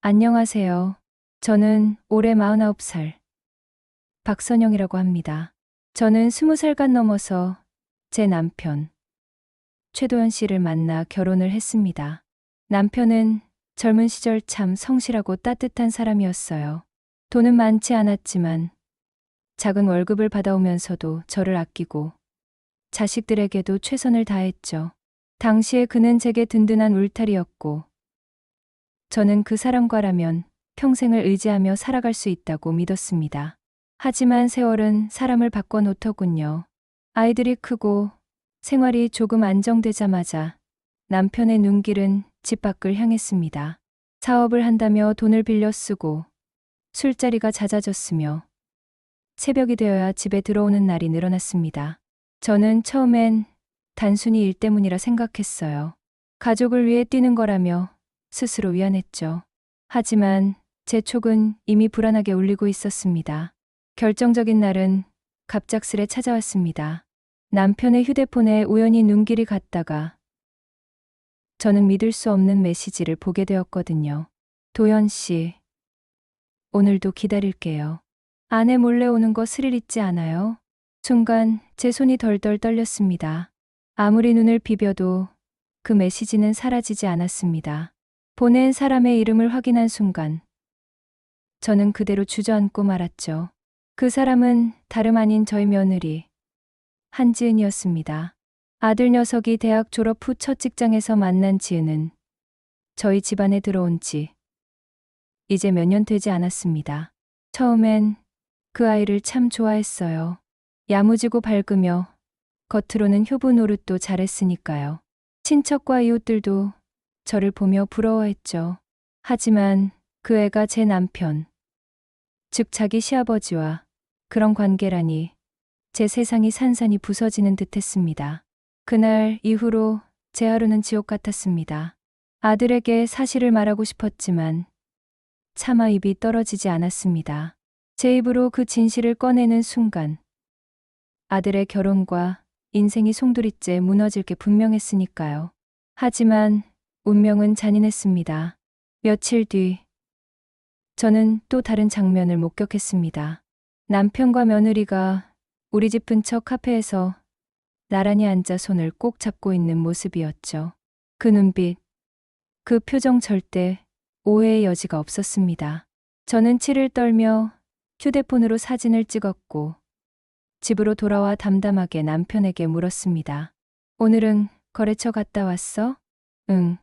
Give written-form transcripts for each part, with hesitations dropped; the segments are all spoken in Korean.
안녕하세요. 저는 올해 49살 박선영이라고 합니다. 저는 20살간 넘어서 제 남편 최도현 씨를 만나 결혼을 했습니다. 남편은 젊은 시절 참 성실하고 따뜻한 사람이었어요. 돈은 많지 않았지만 작은 월급을 받아오면서도 저를 아끼고 자식들에게도 최선을 다했죠. 당시에 그는 제게 든든한 울타리였고 저는 그 사람과라면 평생을 의지하며 살아갈 수 있다고 믿었습니다. 하지만 세월은 사람을 바꿔놓더군요. 아이들이 크고 생활이 조금 안정되자마자 남편의 눈길은 집 밖을 향했습니다. 사업을 한다며 돈을 빌려 쓰고 술자리가 잦아졌으며 새벽이 되어야 집에 들어오는 날이 늘어났습니다. 저는 처음엔 단순히 일 때문이라 생각했어요. 가족을 위해 뛰는 거라며 스스로 위안했죠. 하지만 제 촉은 이미 불안하게 울리고 있었습니다. 결정적인 날은 갑작스레 찾아왔습니다. 남편의 휴대폰에 우연히 눈길이 갔다가 저는 믿을 수 없는 메시지를 보게 되었거든요. 도연 씨, 오늘도 기다릴게요. 아내 몰래 오는 거 스릴 있지 않아요? 순간 제 손이 덜덜 떨렸습니다. 아무리 눈을 비벼도 그 메시지는 사라지지 않았습니다. 보낸 사람의 이름을 확인한 순간 저는 그대로 주저앉고 말았죠. 그 사람은 다름 아닌 저희 며느리 한지은이었습니다. 아들 녀석이 대학 졸업 후 첫 직장에서 만난 지은은 저희 집안에 들어온 지 이제 몇 년 되지 않았습니다. 처음엔 그 아이를 참 좋아했어요. 야무지고 밝으며 겉으로는 효부 노릇도 잘했으니까요. 친척과 이웃들도 저를 보며 부러워했죠. 하지만 그 애가 제 남편, 즉 자기 시아버지와 그런 관계라니 제 세상이 산산이 부서지는 듯했습니다. 그날 이후로 제 하루는 지옥 같았습니다. 아들에게 사실을 말하고 싶었지만 차마 입이 떨어지지 않았습니다. 제 입으로 그 진실을 꺼내는 순간 아들의 결혼과 인생이 송두리째 무너질 게 분명했으니까요. 하지만 운명은 잔인했습니다. 며칠 뒤 저는 또 다른 장면을 목격했습니다. 남편과 며느리가 우리 집 근처 카페에서 나란히 앉아 손을 꼭 잡고 있는 모습이었죠. 그 눈빛, 그 표정 절대 오해의 여지가 없었습니다. 저는 치를 떨며 휴대폰으로 사진을 찍었고 집으로 돌아와 담담하게 남편에게 물었습니다. 오늘은 거래처 갔다 왔어? 응.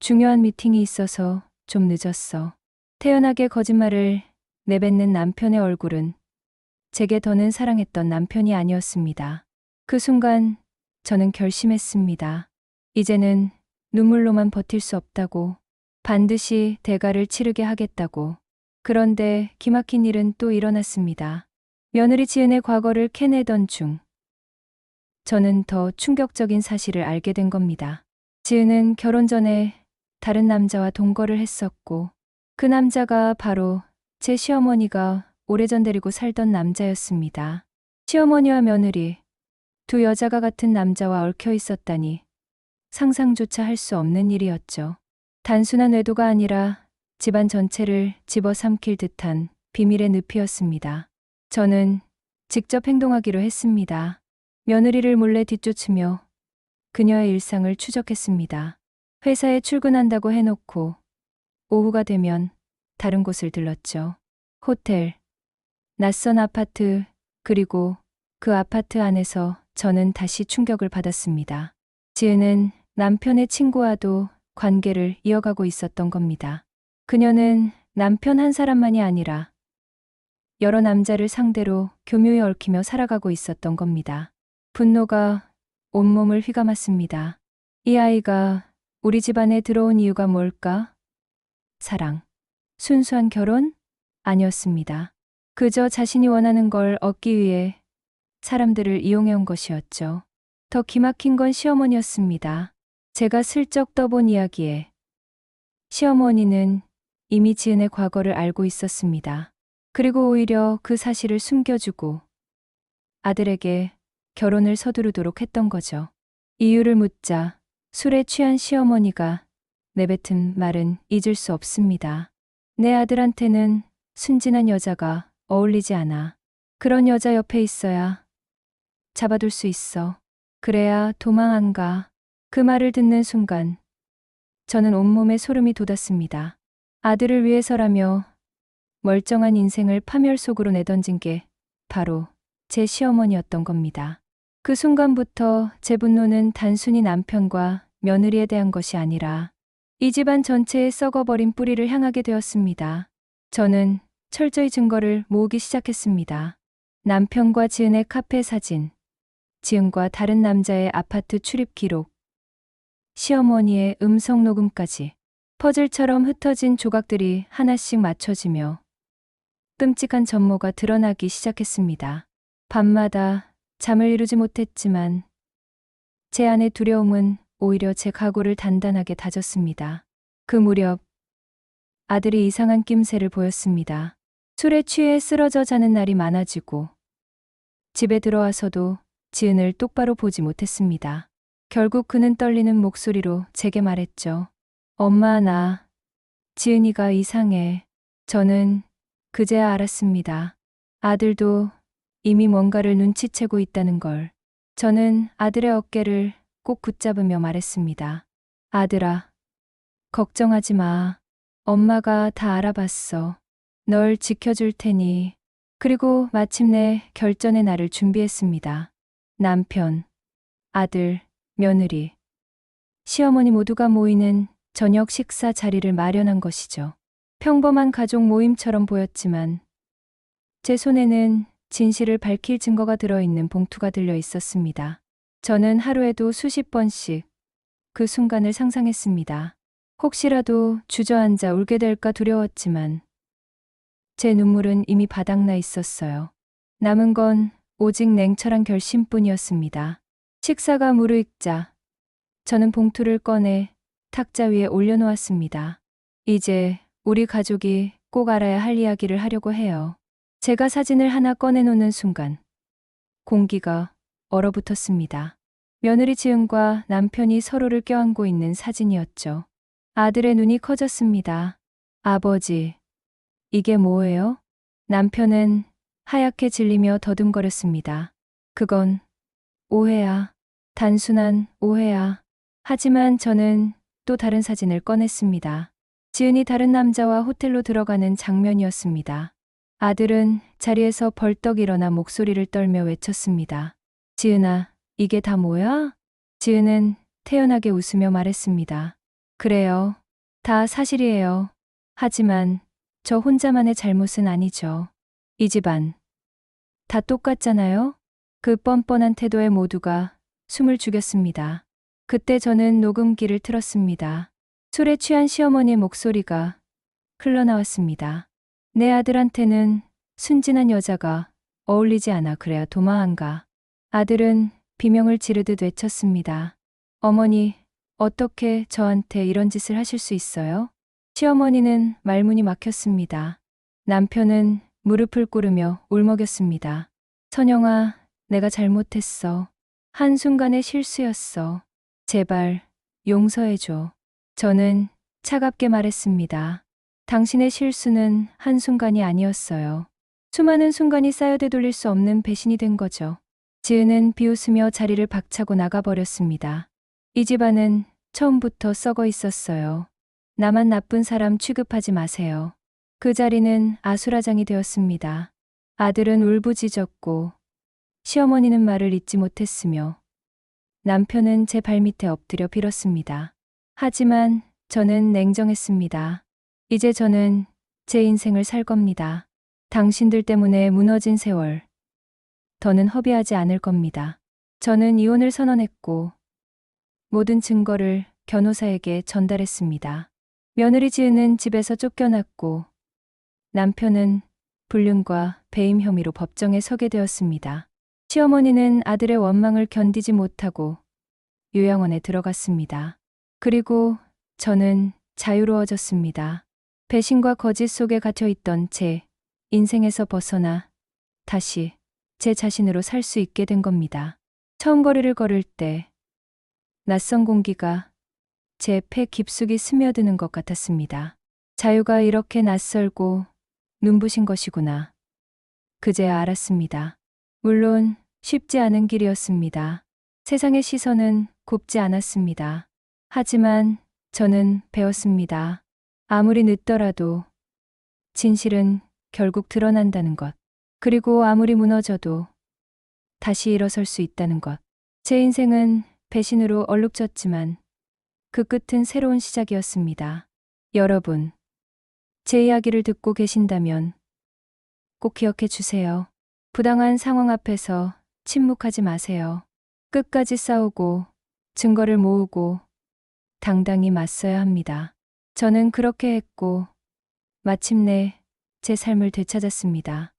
중요한 미팅이 있어서 좀 늦었어. 태연하게 거짓말을 내뱉는 남편의 얼굴은 제게 더는 사랑했던 남편이 아니었습니다. 그 순간 저는 결심했습니다. 이제는 눈물로만 버틸 수 없다고, 반드시 대가를 치르게 하겠다고. 그런데 기막힌 일은 또 일어났습니다. 며느리 지은의 과거를 캐내던 중 저는 더 충격적인 사실을 알게 된 겁니다. 지은은 결혼 전에 다른 남자와 동거를 했었고 그 남자가 바로 제 시어머니가 오래전 데리고 살던 남자였습니다. 시어머니와 며느리, 두 여자가 같은 남자와 얽혀 있었다니 상상조차 할 수 없는 일이었죠. 단순한 외도가 아니라 집안 전체를 집어삼킬 듯한 비밀의 늪이었습니다. 저는 직접 행동하기로 했습니다. 며느리를 몰래 뒤쫓으며 그녀의 일상을 추적했습니다. 회사에 출근한다고 해놓고 오후가 되면 다른 곳을 들렀죠. 호텔, 낯선 아파트, 그리고 그 아파트 안에서 저는 다시 충격을 받았습니다. 지은은 남편의 친구와도 관계를 이어가고 있었던 겁니다. 그녀는 남편 한 사람만이 아니라 여러 남자를 상대로 교묘히 얽히며 살아가고 있었던 겁니다. 분노가 온몸을 휘감았습니다. 이 아이가 우리 집안에 들어온 이유가 뭘까? 사랑, 순수한 결혼? 아니었습니다. 그저 자신이 원하는 걸 얻기 위해 사람들을 이용해온 것이었죠. 더 기막힌 건 시어머니였습니다. 제가 슬쩍 떠본 이야기에 시어머니는 이미 지은의 과거를 알고 있었습니다. 그리고 오히려 그 사실을 숨겨주고 아들에게 결혼을 서두르도록 했던 거죠. 이유를 묻자 술에 취한 시어머니가 내뱉은 말은 잊을 수 없습니다. 내 아들한테는 순진한 여자가 어울리지 않아. 그런 여자 옆에 있어야 잡아둘 수 있어. 그래야 도망 안 가. 그 말을 듣는 순간 저는 온몸에 소름이 돋았습니다. 아들을 위해서라며 멀쩡한 인생을 파멸 속으로 내던진 게 바로 제 시어머니였던 겁니다. 그 순간부터 제 분노는 단순히 남편과 며느리에 대한 것이 아니라 이 집안 전체에 썩어버린 뿌리를 향하게 되었습니다. 저는 철저히 증거를 모으기 시작했습니다. 남편과 지은의 카페 사진, 지은과 다른 남자의 아파트 출입 기록, 시어머니의 음성 녹음까지 퍼즐처럼 흩어진 조각들이 하나씩 맞춰지며 끔찍한 전모가 드러나기 시작했습니다. 밤마다 잠을 이루지 못했지만 제 안의 두려움은 오히려 제 각오를 단단하게 다졌습니다. 그 무렵 아들이 이상한 낌새를 보였습니다. 술에 취해 쓰러져 자는 날이 많아지고 집에 들어와서도 지은을 똑바로 보지 못했습니다. 결국 그는 떨리는 목소리로 제게 말했죠. 엄마, 나 지은이가 이상해. 저는 그제야 알았습니다. 아들도 이미 뭔가를 눈치채고 있다는 걸. 저는 아들의 어깨를 꼭 붙잡으며 말했습니다. 아들아, 걱정하지 마. 엄마가 다 알아봤어. 널 지켜줄 테니. 그리고 마침내 결전의 날을 준비했습니다. 남편, 아들, 며느리, 시어머니 모두가 모이는 저녁 식사 자리를 마련한 것이죠. 평범한 가족 모임처럼 보였지만 제 손에는 진실을 밝힐 증거가 들어있는 봉투가 들려 있었습니다. 저는 하루에도 수십 번씩 그 순간을 상상했습니다. 혹시라도 주저앉아 울게 될까 두려웠지만 제 눈물은 이미 바닥나 있었어요. 남은 건 오직 냉철한 결심뿐이었습니다. 식사가 무르익자 저는 봉투를 꺼내 탁자 위에 올려놓았습니다. 이제 우리 가족이 꼭 알아야 할 이야기를 하려고 해요. 제가 사진을 하나 꺼내놓는 순간 공기가 얼어붙었습니다. 며느리 지은과 남편이 서로를 껴안고 있는 사진이었죠. 아들의 눈이 커졌습니다. 아버지, 이게 뭐예요? 남편은 하얗게 질리며 더듬거렸습니다. 그건 오해야. 단순한 오해야. 하지만 저는 또 다른 사진을 꺼냈습니다. 지은이 다른 남자와 호텔로 들어가는 장면이었습니다. 아들은 자리에서 벌떡 일어나 목소리를 떨며 외쳤습니다. 지은아, 이게 다 뭐야? 지은은 태연하게 웃으며 말했습니다. 그래요. 다 사실이에요. 하지만 저 혼자만의 잘못은 아니죠. 이 집안 다 똑같잖아요? 그 뻔뻔한 태도에 모두가 숨을 죽였습니다. 그때 저는 녹음기를 틀었습니다. 술에 취한 시어머니의 목소리가 흘러나왔습니다. 내 아들한테는 순진한 여자가 어울리지 않아. 그래야 도망 안 가. 아들은 비명을 지르듯 외쳤습니다. 어머니, 어떻게 저한테 이런 짓을 하실 수 있어요? 시어머니는 말문이 막혔습니다. 남편은 무릎을 꿇으며 울먹였습니다. 선영아, 내가 잘못했어. 한순간의 실수였어. 제발 용서해줘. 저는 차갑게 말했습니다. 당신의 실수는 한순간이 아니었어요. 수많은 순간이 쌓여 되돌릴 수 없는 배신이 된 거죠. 지은은 비웃으며 자리를 박차고 나가버렸습니다. 이 집안은 처음부터 썩어 있었어요. 나만 나쁜 사람 취급하지 마세요. 그 자리는 아수라장이 되었습니다. 아들은 울부짖었고 시어머니는 말을 잇지 못했으며 남편은 제 발밑에 엎드려 빌었습니다. 하지만 저는 냉정했습니다. 이제 저는 제 인생을 살 겁니다. 당신들 때문에 무너진 세월, 더는 허비하지 않을 겁니다. 저는 이혼을 선언했고 모든 증거를 변호사에게 전달했습니다. 며느리 지은은 집에서 쫓겨났고 남편은 불륜과 배임 혐의로 법정에 서게 되었습니다. 시어머니는 아들의 원망을 견디지 못하고 요양원에 들어갔습니다. 그리고 저는 자유로워졌습니다. 배신과 거짓 속에 갇혀있던 제 인생에서 벗어나 다시 제 자신으로 살 수 있게 된 겁니다. 처음 거리를 걸을 때 낯선 공기가 제 폐 깊숙이 스며드는 것 같았습니다. 자유가 이렇게 낯설고 눈부신 것이구나. 그제야 알았습니다. 물론 쉽지 않은 길이었습니다. 세상의 시선은 곱지 않았습니다. 하지만 저는 배웠습니다. 아무리 늦더라도 진실은 결국 드러난다는 것. 그리고 아무리 무너져도 다시 일어설 수 있다는 것. 제 인생은 배신으로 얼룩졌지만 그 끝은 새로운 시작이었습니다. 여러분, 제 이야기를 듣고 계신다면 꼭 기억해 주세요. 부당한 상황 앞에서 침묵하지 마세요. 끝까지 싸우고 증거를 모으고 당당히 맞서야 합니다. 저는 그렇게 했고 마침내 제 삶을 되찾았습니다.